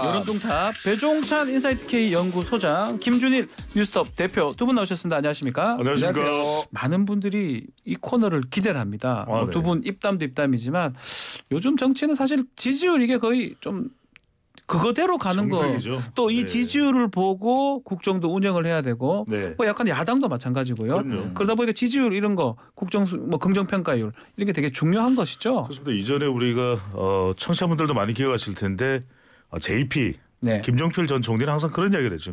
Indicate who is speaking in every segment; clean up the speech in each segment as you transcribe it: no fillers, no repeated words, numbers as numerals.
Speaker 1: 여론뚱탑 배종찬 인사이트K 연구소장 김준일 뉴스톱 대표 두 분 나오셨습니다. 안녕하십니까?
Speaker 2: 안녕하세요.
Speaker 1: 많은 분들이 이 코너를 기대를 합니다.
Speaker 2: 네.
Speaker 1: 두 분 입담도 입담이지만 요즘 정치는 사실 지지율 이게 거의 좀 그거대로 가는
Speaker 2: 정석이죠.
Speaker 1: 거. 또 이
Speaker 2: 네.
Speaker 1: 지지율을 보고 국정도 운영을 해야 되고
Speaker 2: 네.
Speaker 1: 뭐 약간 야당도 마찬가지고요.
Speaker 2: 그럼요.
Speaker 1: 그러다 보니까 지지율 이런 거 국정 뭐 긍정평가율 이런 게 되게 중요한 것이죠.
Speaker 2: 그렇습니다. 이전에 우리가 청취자분들도 많이 기억하실 텐데 JP
Speaker 1: 네.
Speaker 2: 김종필 전 총리는 항상 그런 이야기를 했죠.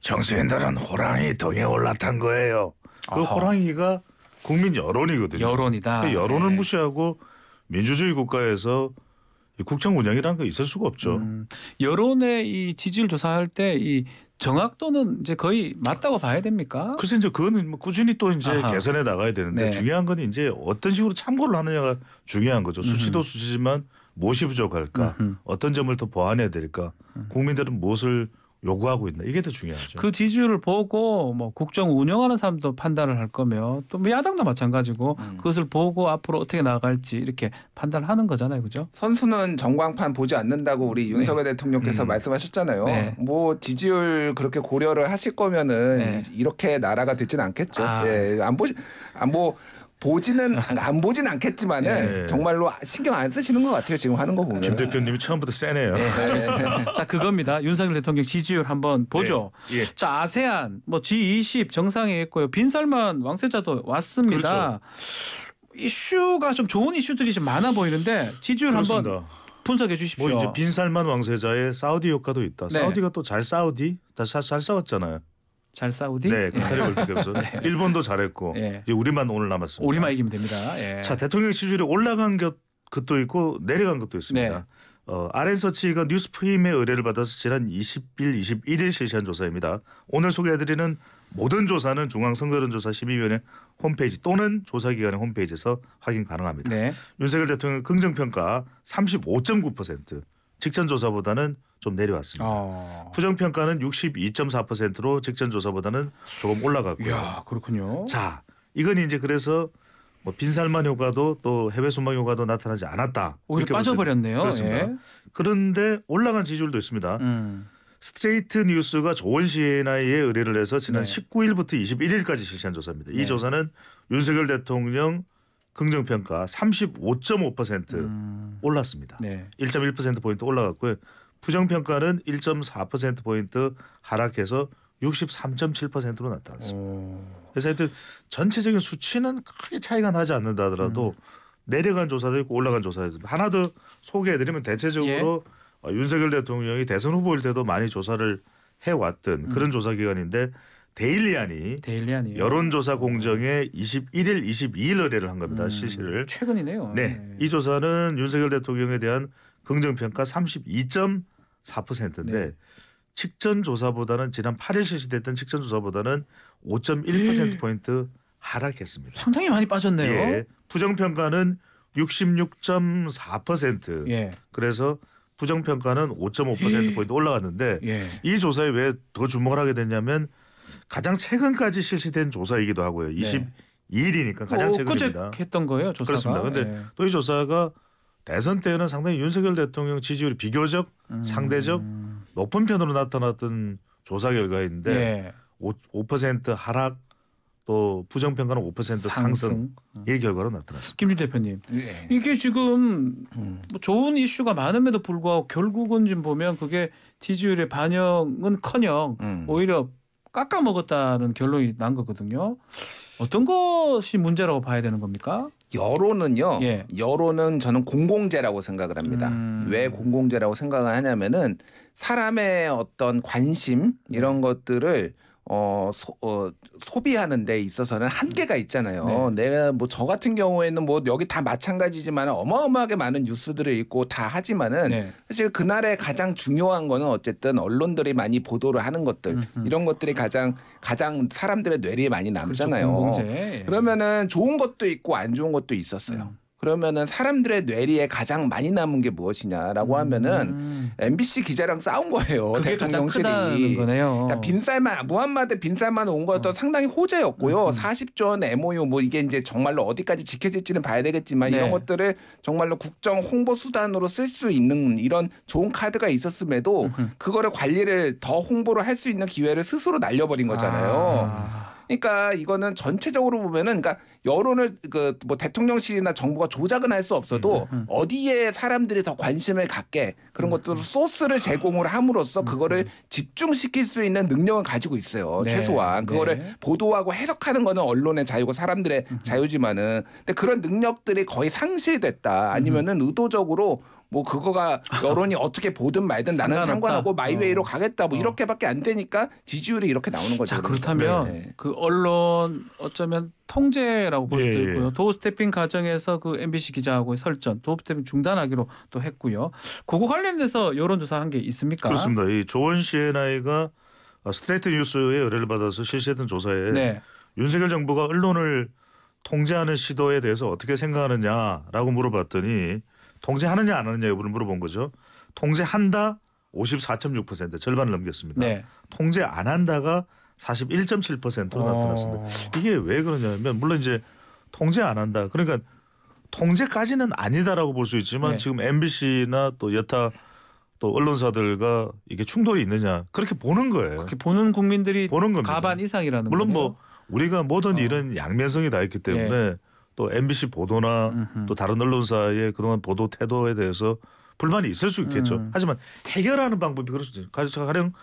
Speaker 2: 정치인들은 호랑이 등에 올라탄 거예요. 그
Speaker 1: 아하.
Speaker 2: 호랑이가 국민 여론이거든요.
Speaker 1: 여론이다.
Speaker 2: 그 여론을
Speaker 1: 네.
Speaker 2: 무시하고 민주주의 국가에서 이 국정 운영이라는 거 있을 수가 없죠.
Speaker 1: 여론의 이 지지율 조사할 때 이 정확도는 이제 거의 맞다고 봐야 됩니까?
Speaker 2: 글쎄 이제 그거는 뭐 꾸준히 또 이제
Speaker 1: 아하.
Speaker 2: 개선해 나가야 되는데
Speaker 1: 네.
Speaker 2: 중요한 건 이제 어떤 식으로 참고를 하느냐가 중요한 거죠. 수치도 수치지만 무엇이 부족할까, 어떤 점을 더 보완해야 될까, 국민들은 무엇을 요구하고 있나 이게 더 중요하죠.
Speaker 1: 그 지지율을 보고 뭐 국정 운영하는 사람도 판단을 할 거며 또 뭐 야당도 마찬가지고 그것을 보고 앞으로 어떻게 나갈지 이렇게 판단을 하는 거잖아요, 그죠?
Speaker 3: 선수는 전광판 보지 않는다고 우리 윤석열 대통령께서 말씀하셨잖아요.
Speaker 1: 네.
Speaker 3: 뭐 지지율 그렇게 고려를 하실 거면은
Speaker 1: 네.
Speaker 3: 이렇게 나라가 되지는 않겠죠.
Speaker 1: 아.
Speaker 3: 예, 안 보진 않겠지만은
Speaker 2: 네.
Speaker 3: 정말로 신경 안 쓰시는 것 같아요. 지금 하는 거 보면.
Speaker 2: 김 대표님이 처음부터 세네요.
Speaker 1: 자, 그겁니다. 윤석열 대통령 지지율 한번 보죠.
Speaker 2: 네. 예.
Speaker 1: 자, 아세안 뭐 G20 정상회의했고요. 빈살만 왕세자도 왔습니다.
Speaker 2: 그렇죠.
Speaker 1: 이슈가 좀 좋은 이슈들이 좀 많아 보이는데 지지율 한번
Speaker 2: 그렇습니다.
Speaker 1: 분석해 주십시오.
Speaker 2: 뭐 이제 빈살만 왕세자의 사우디 효과도 있다.
Speaker 1: 네.
Speaker 2: 사우디가 또 잘 싸웠잖아요.
Speaker 1: 잘 싸우디?
Speaker 2: 네, 카타르 월드컵에서 일본도 잘했고
Speaker 1: 네.
Speaker 2: 이제 우리만 오늘 남았습니다.
Speaker 1: 우리만 이기면 됩니다. 예.
Speaker 2: 자, 대통령 지지율이 올라간 것도 있고 내려간 것도 있습니다.
Speaker 1: 네.
Speaker 2: RN서치가 뉴스프림의 의뢰를 받아서 지난 20일, 21일 실시한 조사입니다. 오늘 소개해드리는 모든 조사는 중앙선거여론조사심의위원회 홈페이지 또는 조사기관의 홈페이지에서 확인 가능합니다.
Speaker 1: 네.
Speaker 2: 윤석열 대통령 긍정평가 35.9%, 직전 조사보다는 좀 내려왔습니다. 부정평가는 62.4%로 직전 조사보다는 조금 올라갔고요.
Speaker 1: 이야, 그렇군요.
Speaker 2: 자, 이건 이제 그래서 뭐 빈살만 효과도 또 해외 순방 효과도 나타나지 않았다.
Speaker 1: 오히려
Speaker 2: 이렇게
Speaker 1: 빠져버렸네요.
Speaker 2: 그렇습니다.
Speaker 1: 예.
Speaker 2: 그런데 올라간 지지율도 있습니다. 스트레이트 뉴스가 조원 시나이에 의뢰를 해서 지난
Speaker 1: 네.
Speaker 2: 19일부터 21일까지 실시한 조사입니다. 이
Speaker 1: 네.
Speaker 2: 조사는 윤석열 대통령 긍정평가 35.5% 올랐습니다.
Speaker 1: 네.
Speaker 2: 1.1%포인트 올라갔고요. 부정평가는 1.4%포인트 하락해서 63.7%로 나타났습니다. 그래서 하여튼 전체적인 수치는 크게 차이가 나지 않는다 하더라도 내려간 조사도 있고 올라간 조사도 있습니다. 하나 더 소개해드리면 대체적으로 윤석열 대통령이 대선 후보일 때도 많이 조사를 해왔던 그런 조사기관인데 데일리안이 여론조사 공정에 21일, 22일 의뢰를 한 겁니다. 실시를.
Speaker 1: 최근이네요.
Speaker 2: 네, 이 조사는 윤석열 대통령에 대한 긍정평가 32.4%인데
Speaker 1: 네.
Speaker 2: 직전 조사보다는 지난 8일 실시됐던 직전 조사보다는 5.1%포인트 하락했습니다.
Speaker 1: 상당히 많이 빠졌네요.
Speaker 2: 예, 부정평가는 66.4%.
Speaker 1: 예.
Speaker 2: 그래서 부정평가는 5.5%포인트 올라갔는데
Speaker 1: 예.
Speaker 2: 이 조사에 왜 더 주목을 하게 됐냐면 가장 최근까지 실시된 조사이기도 하고요. 22일이니까 가장 최근입니다.
Speaker 1: 엊그제 했던 거예요, 조사가.
Speaker 2: 그렇습니다. 그런데 또 이 조사가 대선 때는 상당히 윤석열 대통령 지지율이 비교적 상대적 높은 편으로 나타났던 조사 결과인데
Speaker 1: 예.
Speaker 2: 5% 하락 또 부정평가는 5% 상승 이 결과로 나타났습니다.
Speaker 1: 김준 대표님,
Speaker 3: 네.
Speaker 1: 이게 지금 뭐 좋은 이슈가 많음에도 불구하고 결국은 지금 보면 그게 지지율의 반영은커녕 오히려 깎아먹었다는 결론이 난 거거든요. 어떤 것이 문제라고 봐야 되는 겁니까?
Speaker 3: 여론은요.
Speaker 1: 예.
Speaker 3: 여론은 저는 공공재라고 생각을 합니다. 왜 공공재라고 생각을 하냐면은 사람의 어떤 관심 이런 것들을 소비하는 데 있어서는 한계가 있잖아요. 내가 뭐 저 같은 경우에는 뭐 여기 다 마찬가지지만 어마어마하게 많은 뉴스들을 읽고 다 하지만은 사실 그날에 가장 중요한 거는 어쨌든 언론들이 많이 보도를 하는 것들 이런 것들이 가장 사람들의 뇌리에 많이 남잖아요.
Speaker 1: 그렇죠, 공공재.
Speaker 3: 그러면은 좋은 것도 있고 안 좋은 것도 있었어요. 그러면은 사람들의 뇌리에 가장 많이 남은 게 무엇이냐라고 하면은 MBC 기자랑 싸운 거예요.
Speaker 1: 그게 가장
Speaker 3: 대통령실이.
Speaker 1: 크다는 거네요.
Speaker 3: 그러니까 빈살만 무함마드 빈살만 온 것도 상당히 호재였고요. 40조 원 MOU 뭐 이게 이제 정말로 어디까지 지켜질지는 봐야 되겠지만
Speaker 1: 네.
Speaker 3: 이런 것들을 정말로 국정 홍보 수단으로 쓸 수 있는 이런 좋은 카드가 있었음에도 그거를 관리를 더 홍보를 할 수 있는 기회를 스스로 날려버린 거잖아요. 그러니까 이거는 전체적으로 보면은 그러니까 여론을 그 뭐 대통령실이나 정부가 조작은 할 수 없어도 어디에 사람들이 더 관심을 갖게 그런 것들 소스를 제공을 함으로써 그거를 집중시킬 수 있는 능력을 가지고 있어요.
Speaker 1: 네.
Speaker 3: 최소한 그거를
Speaker 1: 네.
Speaker 3: 보도하고 해석하는 거는 언론의 자유고 사람들의 자유지만은 근데 그런 능력들이 거의 상실됐다. 아니면은 의도적으로 뭐 그거가 여론이 어떻게 보든 말든 나는
Speaker 1: 상관없다.
Speaker 3: 상관하고 마이웨이로 가겠다 뭐 이렇게밖에 안 되니까 지지율이 이렇게 나오는 거죠.
Speaker 1: 자, 그렇다면
Speaker 3: 네.
Speaker 1: 그 언론 어쩌면 통제라고 볼 수도
Speaker 2: 예,
Speaker 1: 있고요.
Speaker 2: 예.
Speaker 1: 도어 스태핑 과정에서 그 MBC 기자하고의 설전, 도어 스태핑 중단하기로 또 했고요. 그거 관련돼서 여론조사 한 게 있습니까?
Speaker 2: 그렇습니다. 이 조원 CNI가 스트레이트 뉴스의 의뢰를 받아서 실시했던 조사에
Speaker 1: 네.
Speaker 2: 윤석열 정부가 언론을 통제하는 시도에 대해서 어떻게 생각하느냐라고 물어봤더니 통제하느냐 안 하느냐 여부를 물어본 거죠. 통제한다 54.6% 절반을 넘겼습니다.
Speaker 1: 네.
Speaker 2: 통제 안 한다가 41.7%로 나타났습니다. 이게 왜 그러냐면 물론 이제 통제 안 한다. 그러니까 통제까지는 아니다라고 볼 수 있지만
Speaker 1: 네.
Speaker 2: 지금 MBC나 또 여타 또 언론사들과 이게 충돌이 있느냐 그렇게 보는 거예요.
Speaker 1: 그렇게 보는 국민들이
Speaker 2: 보는 겁니다.
Speaker 1: 가반 이상이라는
Speaker 2: 물론
Speaker 1: 거네요.
Speaker 2: 뭐 우리가 모든 일은 양면성이 다 있기 때문에 또 MBC 보도나 또 다른 언론사의 그동안 보도 태도에 대해서 불만이 있을 수 있겠죠. 하지만 해결하는 방법이 그럴 수 있어요. 가령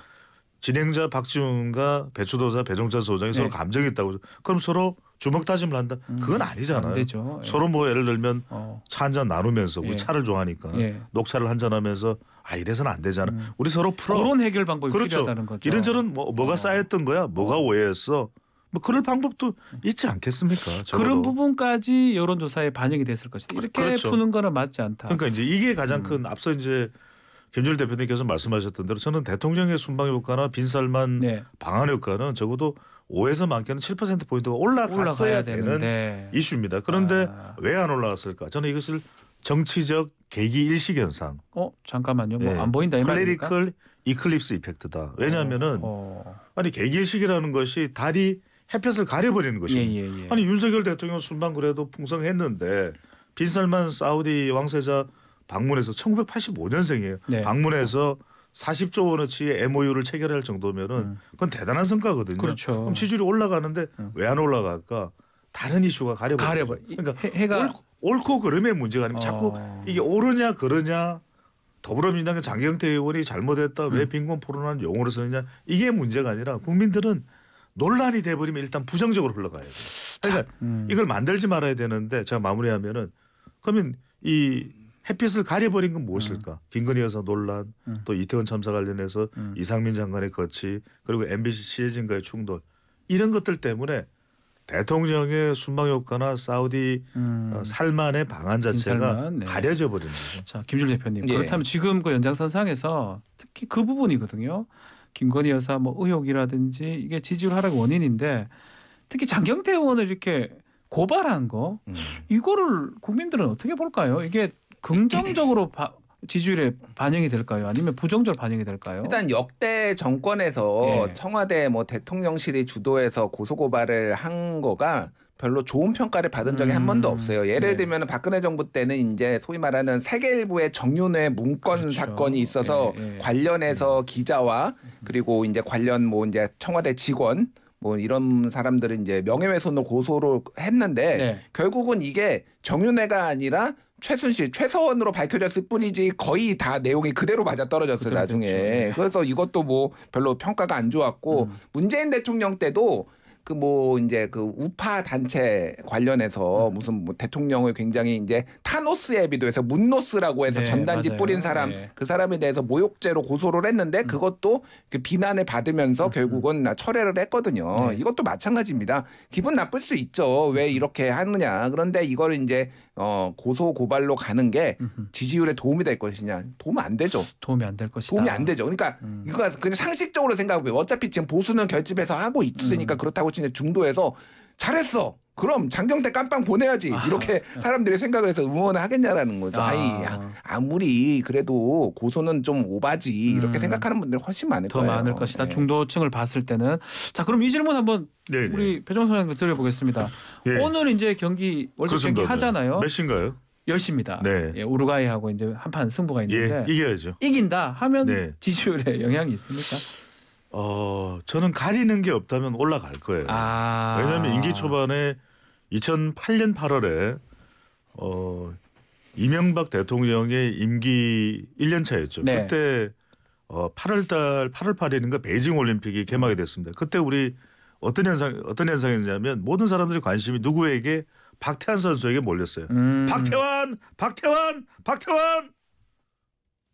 Speaker 2: 진행자 박지훈과 배추도사 배종찬 소장이 서로 감정이 있다고 그럼 서로 주먹 다짐을 한다. 그건 아니잖아요.
Speaker 1: 안 되죠. 예.
Speaker 2: 서로 뭐 예를 들면 차 한 잔 나누면서 우리
Speaker 1: 예.
Speaker 2: 차를 좋아하니까
Speaker 1: 예.
Speaker 2: 녹차를 한 잔 하면서 이래서는 안 되잖아. 우리 서로 풀어.
Speaker 1: 그런 해결 방법이
Speaker 2: 그렇죠.
Speaker 1: 필요하다는 거죠.
Speaker 2: 이런저런 뭐가 쌓였던 거야. 뭐가 오해했어. 뭐 그럴 방법도 있지 않겠습니까? 적어도.
Speaker 1: 그런 부분까지 여론조사에 반영이 됐을 것이다. 이렇게
Speaker 2: 그렇죠.
Speaker 1: 푸는 거는 맞지 않다.
Speaker 2: 그러니까 이제 이게 가장 큰 앞서 이제 김준일 대표님께서 말씀하셨던 대로 저는 대통령의 순방 효과나 빈살만
Speaker 1: 네.
Speaker 2: 방한 효과는 적어도 5에서 많게는 7%포인트가 올라갔어야
Speaker 1: 올라가야
Speaker 2: 되는
Speaker 1: 되는데.
Speaker 2: 이슈입니다. 그런데 왜 안 올라갔을까? 저는 이것을 정치적 계기 일식 현상.
Speaker 1: 잠깐만요. 뭐
Speaker 2: 예.
Speaker 1: 안 보인다 이 말입니까?
Speaker 2: 클래리컬 이클립스 이펙트다. 왜냐하면은 아니 계기 일식이라는 것이 달이 햇볕을 가려버리는 것입니다.
Speaker 1: 예.
Speaker 2: 아니 윤석열 대통령 순방 그래도 풍성했는데 빈살만 사우디 왕세자 방문해서 1985년생이에요.
Speaker 1: 네.
Speaker 2: 방문해서 40조 원어치의 MOU를 체결할 정도면은 그건 대단한 성과거든요.
Speaker 1: 그렇죠.
Speaker 2: 그럼 지지율이 올라가는데 왜 안 올라갈까? 다른 이슈가 가려버려. 그러니까
Speaker 1: 해가
Speaker 2: 옳고 그름의 문제가 아니면 자꾸 이게 옳으냐 그러냐 더불어민주당의 장경태 의원이 잘못했다 왜 빈곤 포론한 용어를 쓰느냐 이게 문제가 아니라 국민들은 논란이 돼버리면 일단 부정적으로 흘러가야 돼요. 그러니까 이걸 만들지 말아야 되는데 제가 마무리하면은 그러면 이 햇빛을 가려버린 건 무엇일까? 김건희 여사 논란, 또 이태원 참사 관련해서 이상민 장관의 거취, 그리고 MBC 시혜진과의 충돌 이런 것들 때문에 대통령의 순방 효과나 사우디 살만의 방안 자체가
Speaker 1: 빈살만, 네.
Speaker 2: 가려져 버리는 거죠.
Speaker 1: 자, 김줄 대표님.
Speaker 3: 예.
Speaker 1: 그렇다면 지금 그 연장선상에서 특히 그 부분이거든요. 김건희 여사 뭐 의혹이라든지 이게 지지율 하락 원인인데 특히 장경태 의원을 이렇게 고발한 거 이거를 국민들은 어떻게 볼까요? 이게 긍정적으로 지지율에 반영이 될까요? 아니면 부정적으로 반영이 될까요?
Speaker 3: 일단 역대 정권에서
Speaker 1: 예.
Speaker 3: 청와대 뭐 대통령실이 주도해서 고소고발을 한 거가 별로 좋은 평가를 받은 적이 한 번도 없어요. 예를
Speaker 1: 네.
Speaker 3: 들면 박근혜 정부 때는 이제 소위 말하는 세계일보의 정윤회 문건
Speaker 1: 그렇죠.
Speaker 3: 사건이 있어서
Speaker 1: 예.
Speaker 3: 관련해서 기자와 그리고 이제 관련 뭐 이제 청와대 직원 뭐 이런 사람들은 이제 명예훼손으로 고소를 했는데
Speaker 1: 네.
Speaker 3: 결국은 이게 정윤회가 아니라 최순실, 최서원으로 밝혀졌을 뿐이지 거의 다 내용이 그대로 맞아 떨어졌어요 나중에.
Speaker 1: 그렇죠.
Speaker 3: 그래서 이것도 뭐 별로 평가가 안 좋았고 문재인 대통령 때도 그 뭐 이제 그 우파 단체 관련해서 무슨 뭐 대통령을 굉장히 이제 타노스에 비도해서 문노스라고 해서
Speaker 1: 네,
Speaker 3: 전단지
Speaker 1: 맞아요.
Speaker 3: 뿌린 사람
Speaker 1: 네.
Speaker 3: 그 사람에 대해서 모욕죄로 고소를 했는데 그것도 그 비난을 받으면서 결국은 철회를 했거든요.
Speaker 1: 네.
Speaker 3: 이것도 마찬가지입니다. 기분 나쁠 수 있죠. 왜 이렇게 하느냐. 그런데 이걸 이제 고소 고발로 가는 게 지지율에 도움이 될 것이냐. 도움 안 되죠.
Speaker 1: 도움이 안 될 것이다.
Speaker 3: 도움이 안 되죠. 그러니까 이거 그냥 상식적으로 생각해보면 어차피 지금 보수는 결집해서 하고 있으니까 그렇다고 진짜 중도에서 잘했어. 그럼 장경태 깜빵 보내야지 이렇게 사람들이 생각을 해서 응원을 하겠냐라는 거죠. 아무리 그래도 고소는 좀 오바지 이렇게 생각하는 분들이 훨씬 많을
Speaker 1: 더
Speaker 3: 거예요.
Speaker 1: 많을 것이다. 네. 중도층을 봤을 때는. 자, 그럼 이 질문 한번
Speaker 2: 네네.
Speaker 1: 우리 배종선 선생님 드려보겠습니다. 네. 오늘 이제 경기 월드 경기 하잖아요.
Speaker 2: 몇 시인가요?
Speaker 1: 10시입니다.
Speaker 2: 네.
Speaker 1: 예, 우루과이하고 이제 한판 승부가 있는데
Speaker 2: 이겨야죠.
Speaker 1: 이긴다 하면 지지율에 영향이 있습니까?
Speaker 2: 저는 가리는 게 없다면 올라갈 거예요. 왜냐하면 임기 초반에 2008년 8월에 이명박 대통령의 임기 1년 차였죠. 네. 그때 8월 8일인가 베이징 올림픽이 개막이 됐습니다. 그때 우리 어떤 현상이었냐면 모든 사람들의 관심이 누구에게 박태환 선수에게 몰렸어요. 박태환.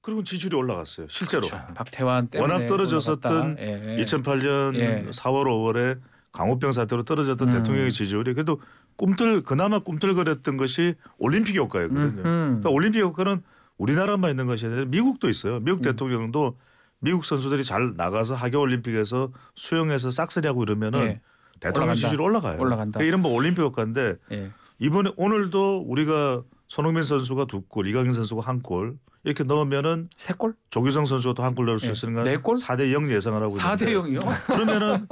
Speaker 2: 그리고 지지율이 올라갔어요. 실제로.
Speaker 1: 그렇죠. 박태환 때문에
Speaker 2: 워낙 떨어졌었던 2008년 4월 5월에 광우병 사태로 떨어졌던 대통령의 지지율이 그래도 그나마 꿈틀거렸던 것이 올림픽 효과였거든요. 그러니까 올림픽 효과는 우리나라만 있는 것이 아니라 미국도 있어요. 미국 대통령도 미국 선수들이 잘 나가서 하계올림픽에서 수영해서 싹쓸이하고 이러면은 대통령 지지율이 올라가요.
Speaker 1: 올라간다.
Speaker 2: 이런 올림픽 효과인데 이번에 오늘도 우리가 손흥민 선수가 2골, 이강인 선수가 1골 이렇게 넣으면은
Speaker 1: 3골?
Speaker 2: 조규성 선수가 또 1골 넣을 수 있으니까
Speaker 1: 4골?
Speaker 2: 4대0 예상을 하고 있는데
Speaker 1: 4대0이요?
Speaker 2: 그러면은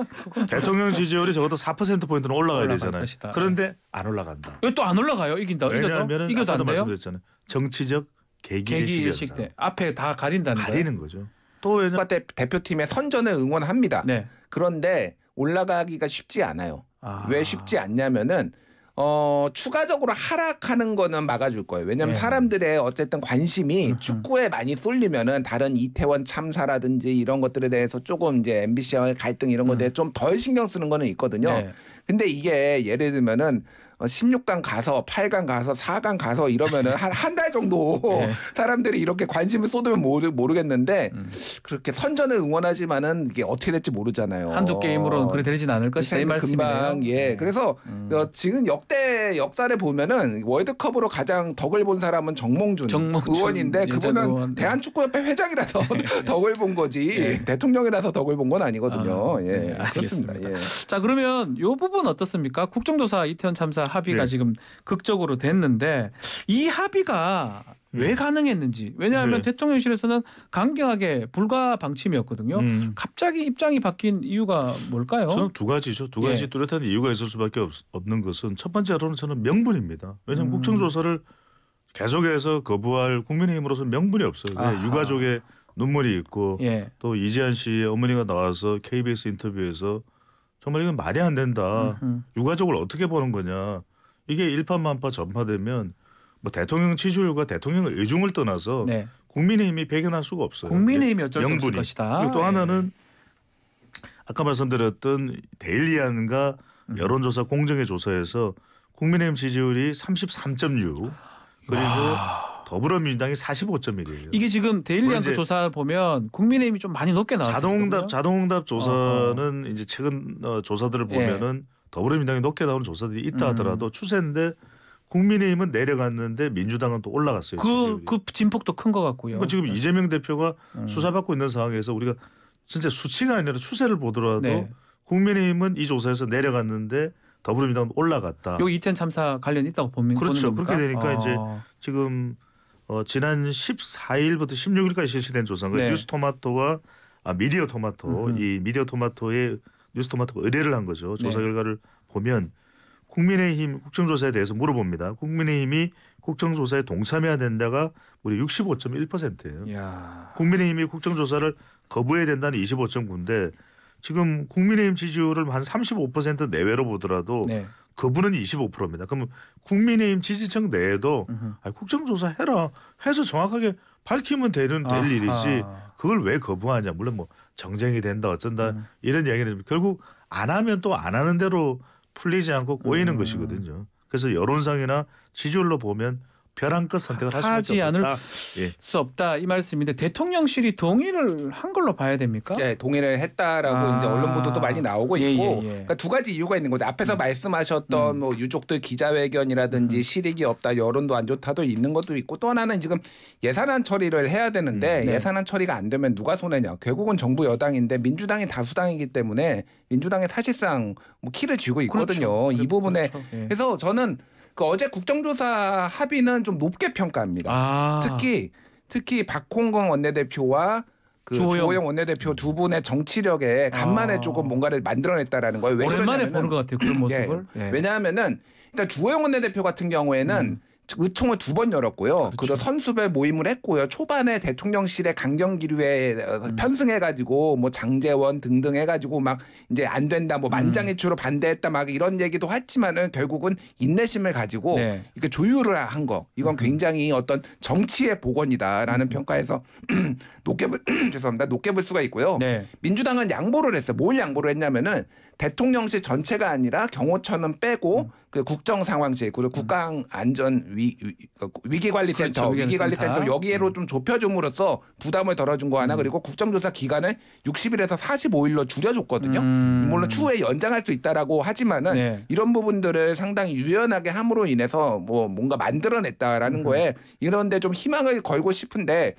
Speaker 2: 대통령 지지율이 적어도 4%포인트는 올라가야 되잖아요.
Speaker 1: 것이다.
Speaker 2: 그런데 안 올라간다.
Speaker 1: 이거 또 안 올라가요? 이긴다.
Speaker 2: 왜냐하면
Speaker 1: 이겨도
Speaker 2: 아까도
Speaker 1: 안 돼요?
Speaker 2: 말씀드렸잖아요. 정치적 계기일식
Speaker 1: 때 앞에 다 가린다는
Speaker 2: 가리는 거죠. 또
Speaker 3: 대표팀의 선전을 응원합니다.
Speaker 1: 네.
Speaker 3: 그런데 올라가기가 쉽지 않아요. 왜 쉽지 않냐면은 추가적으로 하락하는 거는 막아줄 거예요. 왜냐하면 사람들의 어쨌든 관심이 축구에 많이 쏠리면은 다른 이태원 참사라든지 이런 것들에 대해서 조금 이제 MBC와의 갈등 이런 것에 대해 좀 덜 신경 쓰는 거는 있거든요. 근데 이게 예를 들면은 16강 가서 8강 가서 4강 가서 이러면은 한 달 정도 사람들이 이렇게 관심을 쏟으면 모르겠는데 그렇게 선전을 응원하지만은 이게 어떻게 될지 모르잖아요.
Speaker 1: 한두 게임으로는 그래 되진 않을 것이다 이 말씀이네요.
Speaker 3: 금방 그래서 지금 역대 역사를 보면은 월드컵으로 가장 덕을 본 사람은 정몽준 의원인데 그분은 대한축구협회 회장이라서 덕을 본 거지 대통령이라서 덕을 본 건 아니거든요. 그렇습니다.
Speaker 1: 자, 그러면 이 부분 어떻습니까? 국정조사 이태원 참사 합의가 지금 극적으로 됐는데 이 합의가 왜 가능했는지. 왜냐하면 대통령실에서는 강경하게 불가 방침이었거든요. 갑자기 입장이 바뀐 이유가 뭘까요?
Speaker 2: 저는 두 가지죠. 두 가지 뚜렷한 이유가 있을 수밖에 없는 것은 첫 번째로는 저는 명분입니다. 왜냐하면 국정조사를 계속해서 거부할 국민의힘으로서는 명분이 없어요. 유가족의 눈물이 있고 또 이재한 씨의 어머니가 나와서 KBS 인터뷰에서 정말 이건 말이 안 된다. 유가족을 어떻게 보는 거냐. 이게 일파만파 전파되면 뭐 대통령 지지율과 대통령의 의중을 떠나서 국민의힘이 배견할 수가 없어요.
Speaker 1: 국민의힘이 어쩔 수 없을 것이다.
Speaker 2: 그리고 또 하나는 아까 말씀드렸던 데일리안과 여론조사 공정의 조사에서 국민의힘 지지율이 33.6 그리고 더불어민주당이 45.1이에요.
Speaker 1: 이게 지금 데일리안크 조사 보면 국민의힘이 좀 많이 높게 나왔어요.
Speaker 2: 자동응답 조사는 이제 최근 조사들을 보면은 더불어민주당이 높게 나오는 조사들이 있다 하더라도 추세인데 국민의힘은 내려갔는데 민주당은 또 올라갔어요.
Speaker 1: 그 진폭도 큰 것 같고요.
Speaker 2: 그러니까 지금 이재명 대표가 수사받고 있는 상황에서 우리가 진짜 수치가 아니라 추세를 보더라도 국민의힘은 이 조사에서 내려갔는데 더불어민주당은 올라갔다.
Speaker 1: 여기 이태원 참사 관련이 있다고 보면
Speaker 2: 그렇죠. 그렇게 되니까 이제 지금 지난 14일부터 16일까지 실시된 조사가 뉴스토마토와 미디어토마토 이 미디어토마토의 뉴스토마토가 의뢰를 한 거죠. 조사 결과를 보면 국민의힘 국정조사에 대해서 물어봅니다. 국민의힘이 국정조사에 동참해야 된다가 우리 65.1%예요. 국민의힘이 국정조사를 거부해야 된다는 25.9인데 지금 국민의힘 지지율을 한 35% 내외로 보더라도 거부는 25%입니다. 그러면 국민의힘 지지층 내에도 국정조사 해라 해서 정확하게 밝히면 될 일이지 그걸 왜 거부하냐. 물론 뭐 정쟁이 된다 어쩐다 이런 이야기는 결국 안 하면 또 안 하는 대로 풀리지 않고 꼬이는 것이거든요. 그래서 여론상이나 지지율로 보면 벼랑끝 선택을
Speaker 1: 하지 않을
Speaker 2: 예.
Speaker 1: 수 없다 이 말씀인데 대통령실이 동의를 한 걸로 봐야 됩니까?
Speaker 3: 네, 동의를 했다라고 이제 언론 보도도 많이 나오고 있고 그러니까 두 가지 이유가 있는 건데 앞에서 말씀하셨던 뭐 유족들 기자회견이라든지 실익이 없다, 여론도 안 좋다도 있는 것도 있고 또 하나는 지금 예산안 처리를 해야 되는데 예산안 처리가 안 되면 누가 손해냐? 결국은 정부 여당인데 민주당이 다수당이기 때문에 민주당이 사실상 뭐 키를 쥐고 있거든요.
Speaker 1: 그렇죠.
Speaker 3: 이 부분에
Speaker 1: 예.
Speaker 3: 그래서 저는 그 어제 국정조사 합의는 좀 높게 평가합니다. 특히 박홍근 원내대표와 그 주호영 원내대표 두 분의 정치력에 간만에 조금 뭔가를 만들어냈다라는 거예요. 왜
Speaker 1: 오랜만에 보는 것 같아요. 그런 모습을.
Speaker 3: 예. 왜냐하면은 일단 주호영 원내대표 같은 경우에는 의총을 2번 열었고요.
Speaker 1: 그렇죠.
Speaker 3: 그리고 선수별 모임을 했고요. 초반에 대통령실에 강경기류에 편승해가지고 뭐 장제원 등등 해가지고 막 이제 안 된다, 뭐 만장일치로 반대했다, 막 이런 얘기도 했지만은 결국은 인내심을 가지고 이렇게 조율을 한 거. 이건 굉장히 어떤 정치의 복원이다라는 평가에서 높게 볼 수가 있고요. 민주당은 양보를 했어요. 뭘 양보를 했냐면은 대통령실 전체가 아니라 경호처는 빼고 그 국정상황실 그리고 국가안전 위기관리센터 위기관리센터 여기에로 좀 좁혀줌으로써 부담을 덜어준 거 하나 그리고 국정조사 기간을 60일에서 45일로 줄여줬거든요. 물론 추후에 연장할 수 있다라고 하지만은 이런 부분들을 상당히 유연하게 함으로 인해서 뭐 뭔가 만들어냈다라는 거에 이런데 좀 희망을 걸고 싶은데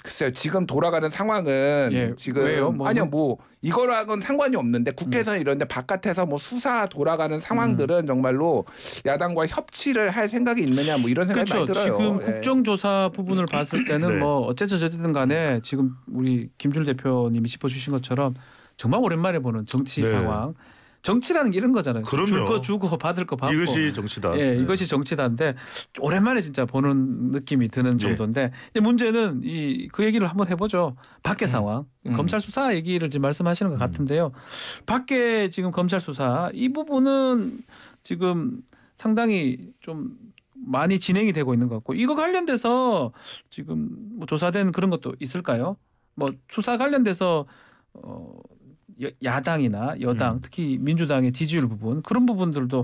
Speaker 3: 글쎄요 지금 돌아가는 상황은 지금
Speaker 1: 왜요?
Speaker 3: 아니요 뭐 이거랑은 상관이 없는데 국회에서는 이런데 바깥에서 뭐 수사 돌아가는 상황들은 정말로 야당과 협치를 할 생각이 있느냐 뭐 이런 생각이 많이 들어요.
Speaker 1: 지금 국정조사 부분을 봤을 때는 뭐 어쨌든 간에 지금 우리 김준일 대표님이 짚어주신 것처럼 정말 오랜만에 보는 정치 상황. 정치라는 게 이런 거잖아요. 줄 거 주고 받을 거 받고.
Speaker 2: 이것이 정치다.
Speaker 1: 이것이 정치다인데 오랜만에 진짜 보는 느낌이 드는 정도인데 문제는 그 얘기를 한번 해보죠. 밖의 상황. 검찰 수사 얘기를 지금 말씀하시는 것 같은데요. 밖에 지금 검찰 수사 이 부분은 지금 상당히 좀 많이 진행이 되고 있는 것 같고 이거 관련돼서 지금 뭐 조사된 그런 것도 있을까요? 뭐 수사 관련돼서 야당이나 여당 특히 민주당의 지지율 부분 그런 부분들도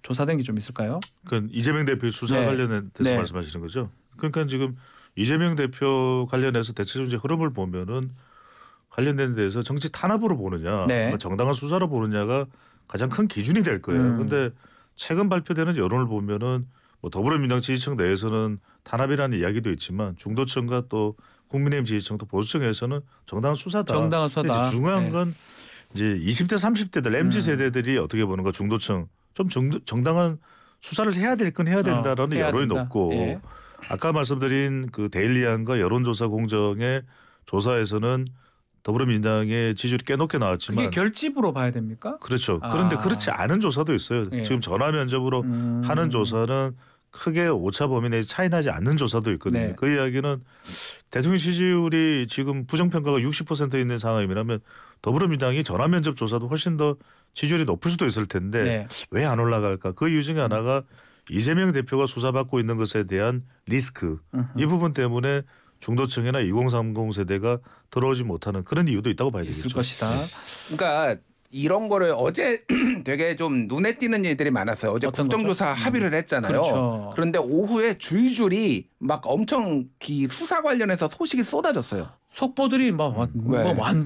Speaker 1: 조사된 게 좀 있을까요?
Speaker 2: 그러니까 이재명 대표 수사 관련해서 말씀하시는 거죠. 그러니까 지금 이재명 대표 관련해서 대체적으로 이제 흐름을 보면은 관련된 데서 정치 탄압으로 보느냐, 정당한 수사로 보느냐가 가장 큰 기준이 될 거예요. 그런데 최근 발표되는 여론을 보면은 뭐 더불어민주당 지지층 내에서는 탄압이라는 이야기도 있지만 중도층과 또 국민의힘 지지층 또 보수층에서는 정당한 수사다.
Speaker 1: 정당한 수사다.
Speaker 2: 이제 중요한 건 이제 20대 30대들 MZ 세대들이 어떻게 보는가 중도층 좀 정당한 수사를 해야 될 건 해야 된다라는 여론이 높고 아까 말씀드린 그 데일리안과 여론조사 공정의 조사에서는 더불어민주당의 지지율이 꽤 높게 나왔지만
Speaker 1: 그게 결집으로 봐야 됩니까?
Speaker 2: 그렇죠. 그런데 그렇지 않은 조사도 있어요. 지금 전화 면접으로 하는 조사는 크게 오차 범위 내에서 차이 나지 않는 조사도 있거든요. 그 이야기는 대통령 지지율이 지금 부정평가가 60% 있는 상황이라면 더불어민주당이 전화 면접 조사도 훨씬 더 지지율이 높을 수도 있을 텐데 왜 안 올라갈까? 그 이유 중에 하나가 이재명 대표가 수사받고 있는 것에 대한 리스크 이 부분 때문에 중도층이나 2030 세대가 들어오지 못하는 그런 이유도 있다고 봐야 되겠죠.
Speaker 1: 있을 것이다.
Speaker 3: 그러니까 이런 거를 어제 되게 좀 눈에 띄는 일들이 많았어요. 어제 국정조사 합의를 했잖아요.
Speaker 1: 그렇죠.
Speaker 3: 그런데 오후에 줄줄이 막 엄청 수사 관련해서 소식이 쏟아졌어요.
Speaker 1: 속보들이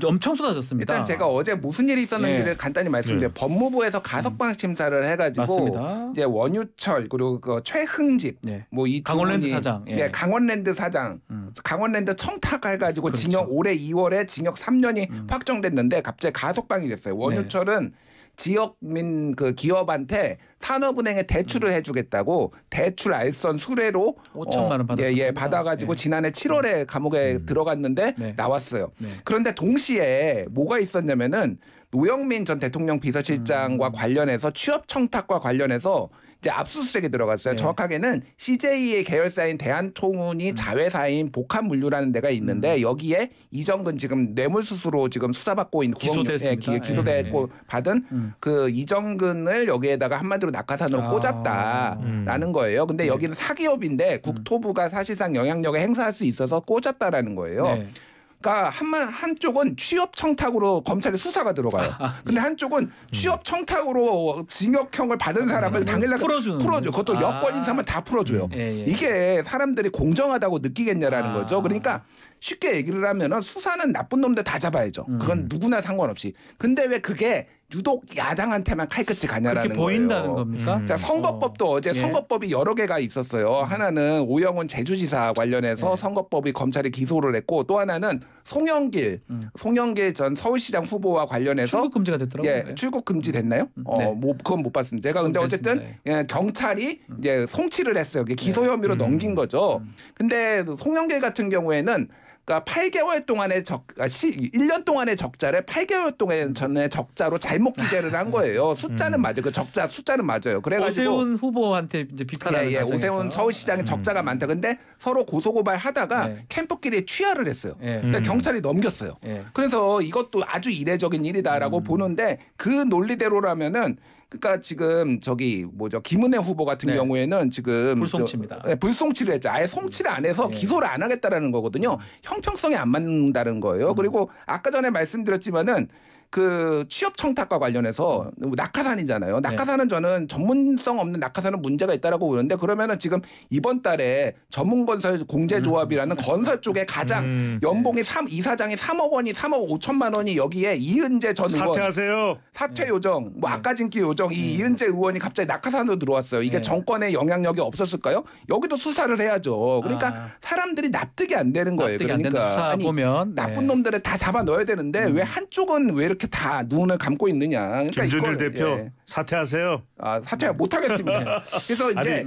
Speaker 1: 엄청 쏟아졌습니다.
Speaker 3: 일단 제가 어제 무슨 일이 있었는지를 간단히 말씀드려요. 법무부에서 가석방 심사를 해가지고
Speaker 1: 맞습니다.
Speaker 3: 이제 원유철 그리고 그 최흥집 뭐 이
Speaker 1: 강원랜드 사장,
Speaker 3: 강원랜드 사장, 강원랜드 청탁해가지고 징역 올해 2월에 징역 3년이 확정됐는데 갑자기 가석방이 됐어요. 원유철은 지역민 그 기업한테 산업은행에 대출을 해주겠다고 대출 알선 수뢰로
Speaker 1: 5천만 원 받았어요.
Speaker 3: 받아가지고 지난해 7월에 감옥에 들어갔는데 나왔어요. 그런데 동시에 뭐가 있었냐면은 노영민 전 대통령 비서실장과 관련해서 취업 청탁과 관련해서 이제 압수수색에 들어갔어요. 정확하게는 CJ의 계열사인 대한통운이 자회사인 복합물류라는 데가 있는데 여기에 이정근 지금 뇌물수수로 지금 수사받고 있는 기소됐고 받은 그 이정근을 여기에다가 한마디로 낙하산으로 꽂았다라는 거예요. 근데 여기는 사기업인데 국토부가 사실상 영향력을 행사할 수 있어서 꽂았다라는 거예요. 그러니까 한쪽은 취업 청탁으로 검찰의 수사가 들어가요. 근데 한쪽은 취업 청탁으로 징역형을 받은 사람을 당일날 풀어줘. 그것도 여권 인사만 다 풀어줘요. 이게 사람들이 공정하다고 느끼겠냐라는 거죠. 그러니까 쉽게 얘기를 하면 수사는 나쁜 놈들 다 잡아야죠. 그건 누구나 상관없이. 근데 왜 그게 유독 야당한테만 칼끝이 가냐라는
Speaker 1: 그렇게 보인다는 겁니까?
Speaker 3: 자, 선거법도 어제 선거법이 여러 개가 있었어요. 하나는 오영훈 제주지사 관련해서 선거법이 검찰이 기소를 했고 또 하나는 송영길 전 서울시장 후보와 관련해서
Speaker 1: 출국 금지가 됐더라고요.
Speaker 3: 예, 출국 금지 됐나요? 뭐 그건 못 봤습니다. 제가 근데 어쨌든 예, 경찰이 이제 송치를 했어요. 기소 혐의로 넘긴 거죠. 근데 송영길 같은 경우에는 그러니까 8개월 동안의 1년 동안의 적자를 8개월 동안의 적자로 잘못 기재를 한 거예요. 숫자는 맞아요. 그 적자 숫자는 맞아요. 그래가지고
Speaker 1: 오세훈 후보한테 이제 비판하는 과정에서
Speaker 3: 오세훈 서울시장의 적자가 많다. 근데 서로 고소고발하다가 캠프끼리 취하를 했어요. 근데 경찰이 넘겼어요. 그래서 이것도 아주 이례적인 일이다라고 보는데 그 논리대로라면은. 그러니까 지금 김은혜 후보 같은 경우에는 지금
Speaker 1: 불송치입니다.
Speaker 3: 불송치를 했죠. 아예 송치를 안 해서 기소를 안 하겠다라는 거거든요. 형평성이 안 맞는다는 거예요. 그리고 아까 전에 말씀드렸지만은 그 취업 청탁과 관련해서 낙하산이잖아요. 낙하산은 저는 전문성 없는 낙하산은 문제가 있다라고 보는데 그러면은 지금 이번 달에 전문건설 공제조합이라는 건설 쪽에 가장 연봉이 이사장이 3억 원이 3억 5천만 원이 여기에 이은재 전 의원
Speaker 2: 사퇴하세요.
Speaker 3: 사퇴 요정, 아까진기 요정 이 이은재 의원이 갑자기 낙하산으로 들어왔어요. 이게 정권의 영향력이 없었을까요? 여기도 수사를 해야죠. 그러니까 사람들이 납득이 안 되는 거예요. 그러니까
Speaker 1: 보면
Speaker 3: 나쁜 놈들을 다 잡아 넣어야 되는데 왜 한쪽은 왜 이렇게 다 눈을 감고 있느냐. 그러니까
Speaker 2: 김준일 대표 사퇴하세요.
Speaker 3: 사퇴 못 하겠습니다. 그래서 이제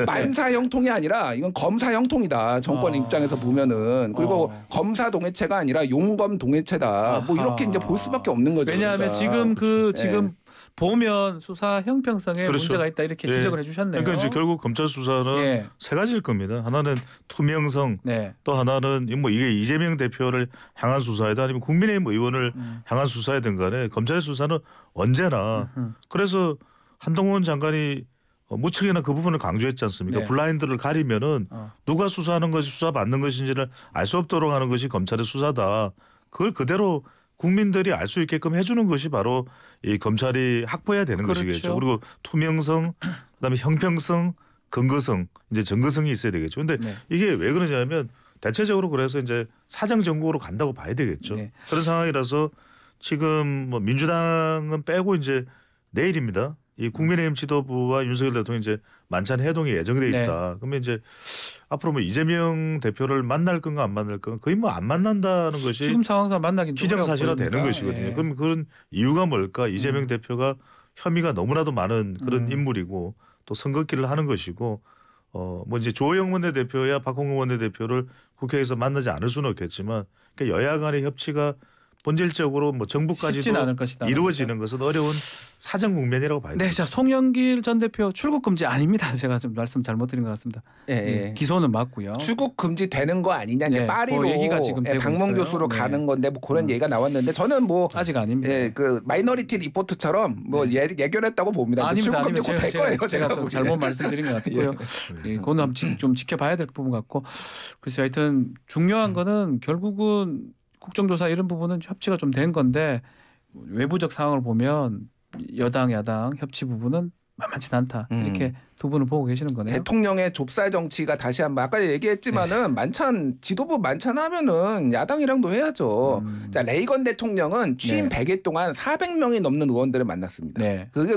Speaker 3: 만사 형통이 아니라 이건 검사 형통이다. 정권 입장에서 보면은 그리고 검사 동해체가 아니라 용검 동해체다. 뭐 이렇게 이제 볼 수밖에 없는 거죠.
Speaker 1: 왜냐하면
Speaker 3: 그러니까.
Speaker 1: 지금 보면 수사 형평성에
Speaker 2: 그렇죠.
Speaker 1: 문제가 있다 이렇게 지적을 해주셨네요.
Speaker 2: 그러니까 이제 결국 검찰 수사는 세 가지일 겁니다. 하나는 투명성, 또 하나는 뭐 이게 이재명 대표를 향한 수사이든 아니면 국민의힘 의원을 향한 수사이든 간에 검찰의 수사는 언제나 그래서 한동훈 장관이 무척이나 그 부분을 강조했지 않습니까? 블라인드를 가리면은 누가 수사하는 것이 수사받는 것인지를 알 수 없도록 하는 것이 검찰의 수사다. 그걸 그대로 국민들이 알 수 있게끔 해주는 것이 바로 이 검찰이 확보해야 되는 것이겠죠. 그리고 투명성, 그다음에 형평성, 근거성, 이제 증거성이 있어야 되겠죠. 그런데 이게 왜 그러냐면 대체적으로 그래서 이제 사정정국으로 간다고 봐야 되겠죠. 그런 상황이라서 지금 뭐 민주당은 빼고 이제 내일입니다. 이 국민의힘 지도부와 윤석열 대통령이 이제 만찬 회동이 예정돼 있다. 그러면 이제 앞으로 뭐 이재명 대표를 만날 건가 안 만날 건가 거의 뭐 안 만난다는 것이
Speaker 1: 지금 상황상 만나긴
Speaker 2: 기정사실화 되는 것이거든요. 그럼 그런 이유가 뭘까? 이재명 대표가 혐의가 너무나도 많은 그런 인물이고 또 선거길을 하는 것이고 뭐 이제 조호영 원내대표야 박홍근 원내대표를 국회에서 만나지 않을 수는 없겠지만 그러니까 여야 간의 협치가 본질적으로 뭐 정부까지도 이루어지는 것은 어려운 사정 국면이라고 봐야 됩니다.
Speaker 1: 네, 자 송영길 전 대표 출국 금지 아닙니다. 제가 좀 말씀 잘못 드린 것 같습니다. 기소는 맞고요.
Speaker 3: 출국 금지 되는 거 아니냐 이제 파리로 얘기가 지금 방문 교수로 가는 건데 뭐 그런 얘기가 나왔는데 저는 뭐
Speaker 1: 아직 아닙니다.
Speaker 3: 그 마이너리티 리포트처럼 뭐 예견했다고 봅니다.
Speaker 1: 아닙니다.
Speaker 3: 출국 금지 될 거예요.
Speaker 1: 제가 좀 잘못 말씀드린 것 같고요. 그거는 좀 지켜봐야 될 부분 같고 그래서 하여튼 중요한 거는 결국은 국정조사 이런 부분은 협치가 좀 된 건데 외부적 상황을 보면 여당 야당 협치 부분은 만만치 않다. 이렇게 두 분은 보고 계시는 거네요.
Speaker 3: 대통령의 좁쌀 정치가 다시 한번 아까 얘기했지만은 만찬 지도부 만찬하면은 야당이랑도 해야죠. 자 레이건 대통령은 취임 100일 동안 400명이 넘는 의원들을 만났습니다.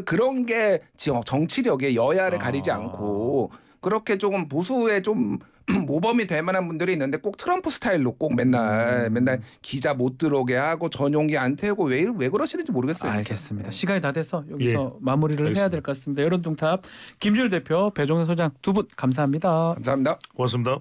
Speaker 3: 그런 게 정치력에 여야를 가리지 않고 그렇게 조금 보수에 좀 모범이 될 만한 분들이 있는데 꼭 트럼프 스타일로 꼭 맨날 기자 못 들어오게 하고 전용기 안 태우고 왜 그러시는지 모르겠어요.
Speaker 1: 알겠습니다. 시간이 다 돼서 여기서 마무리를 해야 될 것 같습니다. 여론동탑 김준일 대표, 배종현 소장 두 분 감사합니다.
Speaker 3: 감사합니다.
Speaker 2: 고맙습니다.